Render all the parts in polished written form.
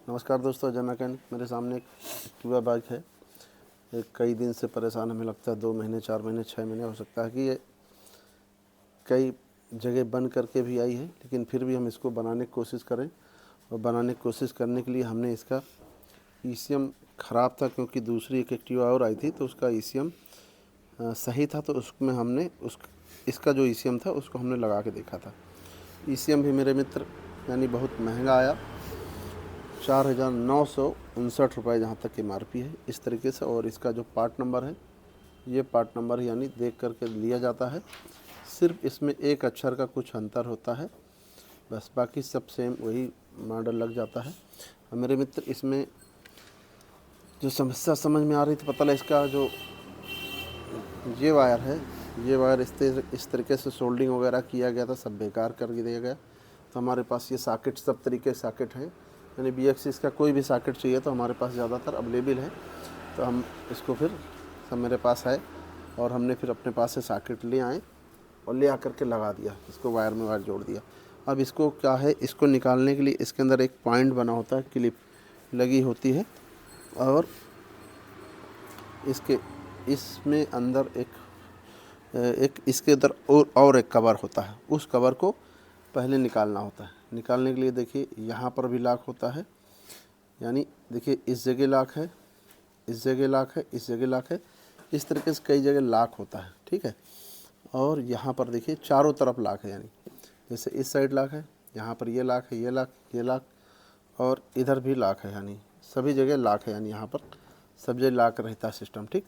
नमस्कार दोस्तों, जय मैकेनिक। मेरे सामने एक एक्टिवा बाइक है। एक कई दिन से परेशान हमें लगता है 2 महीने, 4 महीने, 6 महीने हो सकता है कि ये कई जगह बन करके भी आई है, लेकिन फिर भी हम इसको बनाने की कोशिश करें। और बनाने की कोशिश करने के लिए हमने इसका ईसीएम ख़राब था, क्योंकि दूसरी एक एक्टिवा और आई थी तो उसका ईसीएम सही था, तो उसमें हमने इसका जो ईसीएम था उसको हमने लगा के देखा था। ईसीएम भी मेरे मित्र यानी बहुत महंगा आया, 4,959 रुपये जहाँ तक MRP है इस तरीके से। और इसका जो पार्ट नंबर है, ये पार्ट नंबर यानी देख करके लिया जाता है। सिर्फ इसमें एक अक्षर का कुछ अंतर होता है, बस बाकी सब सेम वही मॉडल लग जाता है। और मेरे मित्र, इसमें जो समस्या समझ में आ रही थी, पता लगा इसका जो ये वायर है, ये वायर इस तरीके से सोल्डिंग वगैरह किया गया था, सब बेकार कर दिया गया। तो हमारे पास ये सॉकेट सब तरीके के सॉकेट हैं, यानी BXC का कोई भी सॉकेट चाहिए तो हमारे पास ज़्यादातर अवेलेबल है। तो हम इसको फिर सब मेरे पास है और हमने फिर अपने पास से सॉकेट ले आए और ले आकर के लगा दिया, इसको वायर में वायर जोड़ दिया। अब इसको क्या है, इसको निकालने के लिए इसके अंदर एक पॉइंट बना होता है, क्लिप लगी होती है, और इसमें अंदर एक इसके अंदर और एक कवर होता है। उस कवर को पहले निकालना होता है। निकालने के लिए देखिए यहाँ पर भी लॉक होता है, यानी देखिए इस जगह लॉक है, इस जगह लॉक है, इस जगह लॉक है, इस तरीके से कई जगह लॉक होता है, ठीक है। और यहाँ पर देखिए चारों तरफ लॉक है, यानी जैसे इस साइड लॉक है, यहाँ पर ये लॉक है, ये लॉक, ये लॉक, और इधर भी लॉक है, यानी सभी जगह लॉक है, यानी यहाँ पर सब जगह लॉक रहता है सिस्टम, ठीक।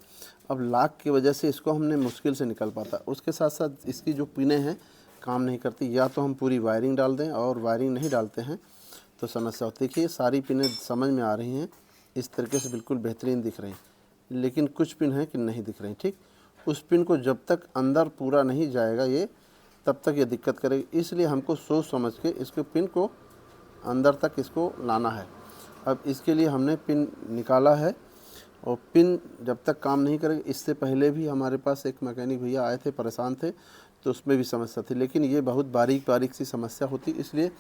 अब लॉक की वजह से इसको हमने मुश्किल से निकल पाता। उसके साथ साथ इसकी जो पिनें हैं काम नहीं करती, या तो हम पूरी वायरिंग डाल दें, और वायरिंग नहीं डालते हैं तो समस्या होती है। देखिए सारी पिनें समझ में आ रही हैं, इस तरीके से बिल्कुल बेहतरीन दिख रही हैं, लेकिन कुछ पिन हैं कि नहीं दिख रही, ठीक। उस पिन को जब तक अंदर पूरा नहीं जाएगा ये, तब तक ये दिक्कत करेगी। इसलिए हमको सोच समझ के इसके पिन को अंदर तक इसको लाना है। अब इसके लिए हमने पिन निकाला है, और पिन जब तक काम नहीं करेगी, इससे पहले भी हमारे पास एक मैकेनिक भैया आए थे, परेशान थे, तो उसमें भी समस्या थी। लेकिन ये बहुत बारीक बारीक सी समस्या होती, इसलिए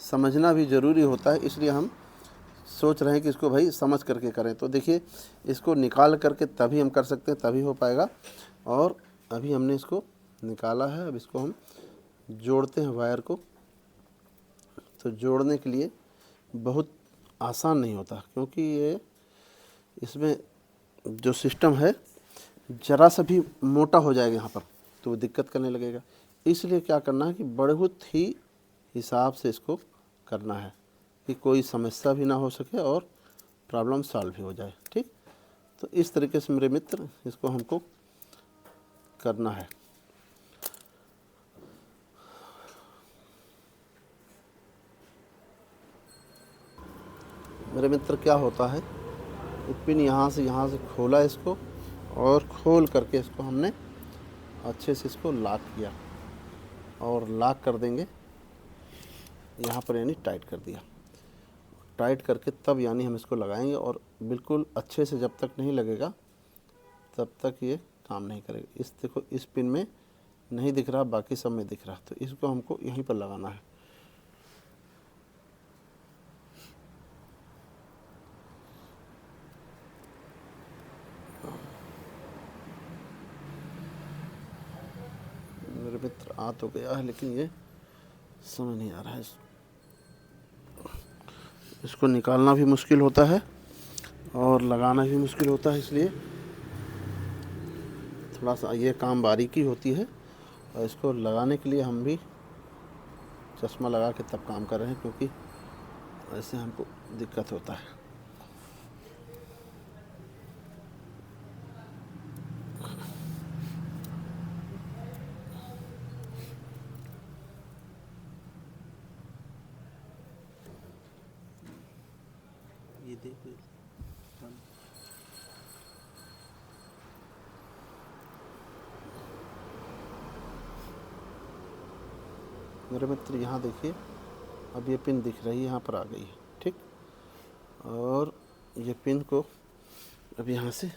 समझना भी ज़रूरी होता है। इसलिए हम सोच रहे हैं कि इसको भाई समझ करके करें। तो देखिए इसको निकाल करके तभी हम कर सकते हैं, तभी हो पाएगा। और अभी हमने इसको निकाला है, अब इसको हम जोड़ते हैं वायर को। तो जोड़ने के लिए बहुत आसान नहीं होता, क्योंकि ये इसमें जो सिस्टम है ज़रा सा भी मोटा हो जाएगा यहाँ पर, तो वो दिक्कत करने लगेगा। इसलिए क्या करना है कि बहुत ही हिसाब से इसको करना है कि कोई समस्या भी ना हो सके और प्रॉब्लम सॉल्व भी हो जाए, ठीक। तो इस तरीके से मेरे मित्र इसको हमको करना है। मेरे मित्र क्या होता है, पिन यहाँ से खोला इसको, और खोल करके इसको हमने अच्छे से इसको लॉक किया, और लॉक कर देंगे यहाँ पर, यानी टाइट कर दिया। टाइट करके तब यानी हम इसको लगाएंगे, और बिल्कुल अच्छे से जब तक नहीं लगेगा तब तक ये काम नहीं करेगा। इस देखो, इस पिन में नहीं दिख रहा, बाकी सब में दिख रहा, तो इसको हमको यहीं पर लगाना है। मेरे मित्र आ तो गया है, लेकिन ये समझ नहीं आ रहा है। इसको निकालना भी मुश्किल होता है और लगाना भी मुश्किल होता है, इसलिए थोड़ा सा ये काम बारीकी होती है। और इसको लगाने के लिए हम भी चश्मा लगा के तब काम कर रहे हैं, क्योंकि ऐसे हमको दिक्कत होता है। ये देखो, मेरे मित्र यहाँ देखिए, अब ये पिन दिख रही है, यहाँ पर आ गई है, ठीक। और ये पिन को अब यहाँ से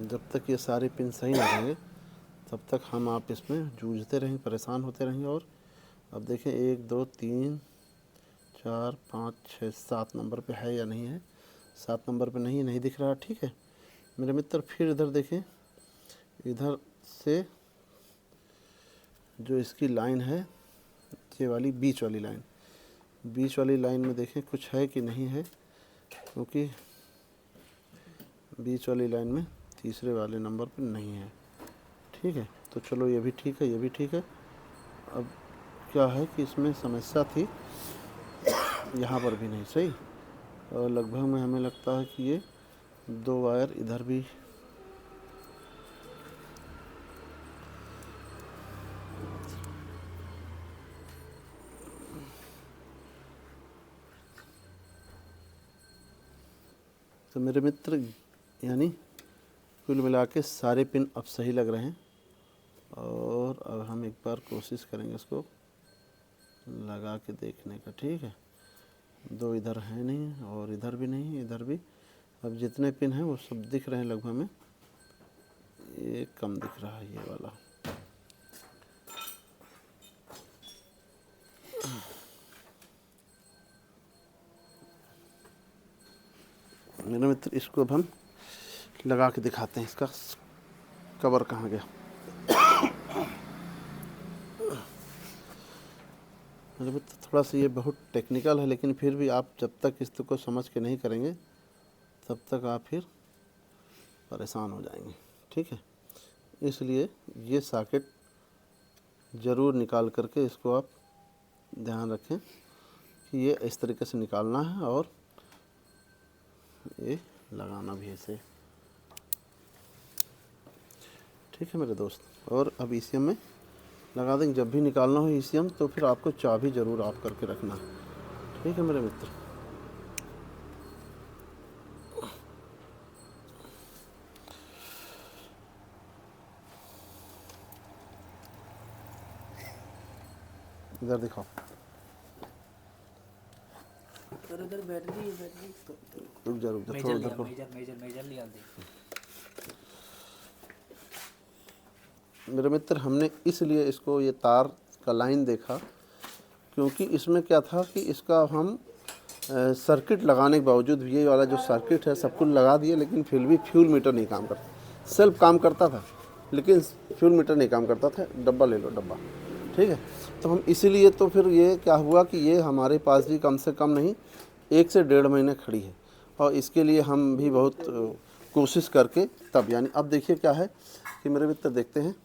जब तक ये सारे पिन सही ना रहेंगे तब तक हम आप इसमें जूझते रहेंगे, परेशान होते रहेंगे। और अब देखें 1 2 3 4 5 6 7 नंबर पे है या नहीं है। 7 नंबर पे नहीं दिख रहा, ठीक है मेरे मित्र। फिर इधर देखें, इधर से जो इसकी लाइन है, ये वाली बीच वाली लाइन में देखें कुछ है कि नहीं है, क्योंकि बीच वाली लाइन में तीसरे वाले नंबर पर नहीं है, ठीक है। तो चलो ये भी ठीक है, ये भी ठीक है। अब क्या है कि इसमें समस्या थी, यहाँ पर भी नहीं सही, और लगभग में हमें लगता है कि ये 2 वायर इधर भी तो मेरे मित्र यानी कुल मिला के सारे पिन अब सही लग रहे हैं। और अब हम एक बार कोशिश करेंगे इसको लगा के देखने का, ठीक है। 2 इधर है नहीं और इधर भी नहीं, इधर भी। अब जितने पिन हैं वो सब दिख रहे हैं लगभग में, ये कम दिख रहा है ये वाला। मेरे मित्र इसको अब हम लगा के दिखाते हैं, इसका कवर कहाँ गया। मेरे मित्र थोड़ा सा ये बहुत टेक्निकल है, लेकिन फिर भी आप जब तक इसको समझ के नहीं करेंगे तब तक आप फिर परेशान हो जाएंगे, ठीक है। इसलिए ये सॉकेट ज़रूर निकाल करके इसको आप ध्यान रखें कि ये इस तरीके से निकालना है और ये लगाना भी ऐसे, ठीक है मेरे दोस्त। और अब ईसीएम में लगा देंगे। जब भी निकालना हो ईसीएम तो फिर आपको चाबी ज़रूर ऑफ करके रखना, ठीक है मेरे मित्र। इधर दिखाओ, उधर बैटरी रुक जा थोड़ा उधर। मेजर लिया दे मेरे मित्र हमने इसलिए इसको ये तार का लाइन देखा, क्योंकि इसमें क्या था कि इसका हम सर्किट लगाने के बावजूद भी, ये वाला जो सर्किट है सब कुछ लगा दिए, लेकिन फिर भी फ्यूल मीटर नहीं काम करता। सेल्फ काम करता था लेकिन फ्यूल मीटर नहीं काम करता था। डब्बा ले लो, डब्बा, ठीक है। तो हम इसीलिए तो फिर ये क्या हुआ कि ये हमारे पास भी कम से कम नहीं 1 से 1.5 महीने खड़ी है, और इसके लिए हम भी बहुत कोशिश करके तब, यानी अब देखिए क्या है कि मेरे मित्र देखते हैं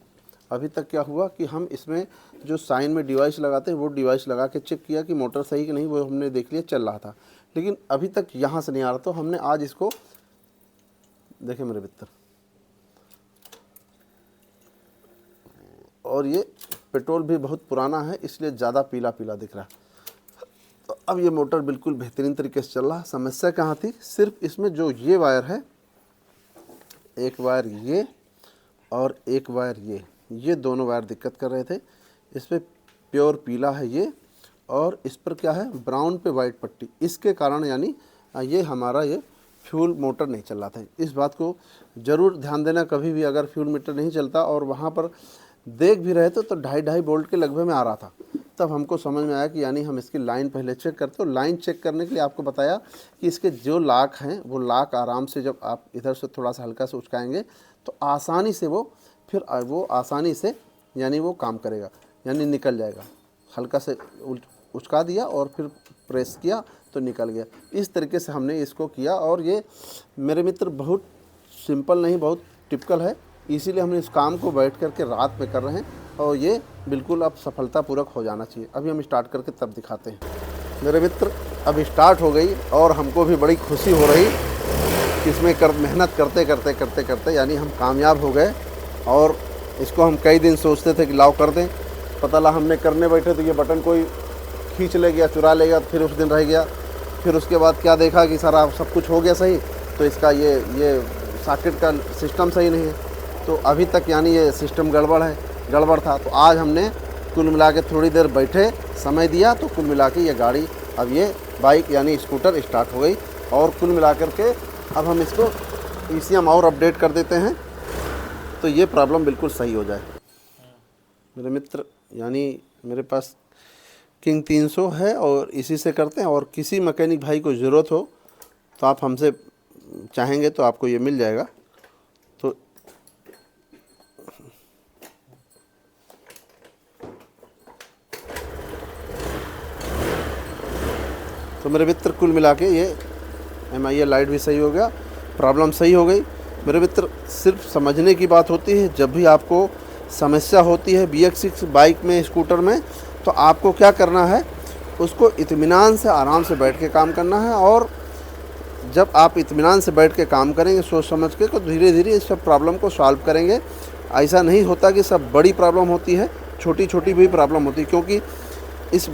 अभी तक क्या हुआ कि हम इसमें जो साइन में डिवाइस लगाते हैं वो डिवाइस लगा के चेक किया कि मोटर सही कि नहीं, वो हमने देख लिया चल रहा था, लेकिन अभी तक यहाँ से नहीं आ रहा। तो हमने आज इसको देखे मेरे मित्र, और ये पेट्रोल भी बहुत पुराना है इसलिए ज़्यादा पीला पीला दिख रहा है। तो अब ये मोटर बिल्कुल बेहतरीन तरीके से चल रहा है। समस्या कहाँ थी, सिर्फ इसमें जो ये वायर है, एक वायर ये और एक वायर ये दोनों वायर दिक्कत कर रहे थे। इस पर प्योर पीला है ये, और इस पर क्या है ब्राउन पे वाइट पट्टी, इसके कारण यानी ये हमारा ये फ्यूल मोटर नहीं चल रहा था। इस बात को ज़रूर ध्यान देना, कभी भी अगर फ्यूल मीटर नहीं चलता और वहाँ पर देख भी रहे थे तो 2.5 वोल्ट के लगभग में आ रहा था, तब हमको समझ में आया कि यानी हम इसकी लाइन पहले चेक करते। तो लाइन चेक करने के लिए आपको बताया कि इसके जो लाक हैं वो लाक आराम से जब आप इधर से थोड़ा सा हल्का से उचकाएंगे तो आसानी से वो आसानी से यानी वो काम करेगा, यानी निकल जाएगा। हल्का से उचका दिया और फिर प्रेस किया तो निकल गया। इस तरीके से हमने इसको किया, और ये मेरे मित्र बहुत सिंपल नहीं, बहुत टिपिकल है, इसीलिए हमने इस काम को बैठ करके रात में कर रहे हैं, और ये बिल्कुल अब सफलतापूर्वक हो जाना चाहिए। अभी हम स्टार्ट करके तब दिखाते हैं। मेरे मित्र अब स्टार्ट हो गई और हमको भी बड़ी खुशी हो रही कि इसमें मेहनत करते यानी हम कामयाब हो गए। और इसको हम कई दिन सोचते थे कि लाओ कर दें, पता लगा हमने करने बैठे तो ये बटन कोई खींच ले गया, चुरा ले गया, फिर उस दिन रह गया। फिर उसके बाद क्या देखा कि सारा सब कुछ हो गया सही, तो इसका ये सॉकेट का सिस्टम सही नहीं है। तो अभी तक यानी ये सिस्टम गड़बड़ था। तो आज हमने कुल मिला के थोड़ी देर बैठे, समय दिया, तो कुल मिला के ये गाड़ी, अब ये बाइक यानी स्कूटर स्टार्ट हो गई। और कुल मिला कर के अब हम इसको ईसीएम और अपडेट कर देते हैं। तो ये प्रॉब्लम बिल्कुल सही हो जाए। मेरे मित्र, यानी मेरे पास किंग 300 है और इसी से करते हैं, और किसी मैकेनिक भाई को ज़रूरत हो तो आप हमसे चाहेंगे तो आपको ये मिल जाएगा। तो मेरे मित्र कुल मिला के ये MIL लाइट भी सही हो गया, प्रॉब्लम सही हो गई। मेरे मित्र, सिर्फ समझने की बात होती है। जब भी आपको समस्या होती है BX6 बाइक में, स्कूटर में, तो आपको क्या करना है, उसको इत्मीनान से आराम से बैठ के काम करना है। और जब आप इत्मीनान से बैठ के काम करेंगे सोच समझ के, तो धीरे धीरे इस सब प्रॉब्लम को सॉल्व करेंगे। ऐसा नहीं होता कि सब बड़ी प्रॉब्लम होती है, छोटी छोटी भी प्रॉब्लम होती है। क्योंकि इस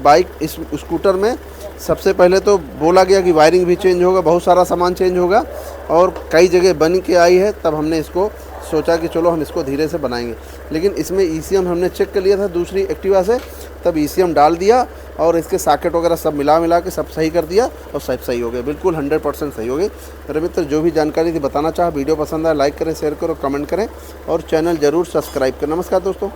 स्कूटर में सबसे पहले तो बोला गया कि वायरिंग भी चेंज होगा, बहुत सारा सामान चेंज होगा, और कई जगह बन के आई है। तब हमने इसको सोचा कि चलो हम इसको धीरे से बनाएंगे। लेकिन इसमें ECM हमने चेक कर लिया था दूसरी एक्टिवा से, तब ECM डाल दिया और इसके सॉकेट वगैरह सब मिला के सब सही कर दिया, और सब सही हो गए, बिल्कुल 100% सही हो गए। मेरे मित्र, जो भी जानकारी थी बताना चाहा, वीडियो पसंद आए लाइक करें, शेयर करो, कमेंट करें और चैनल ज़रूर सब्सक्राइब करें। नमस्कार दोस्तों।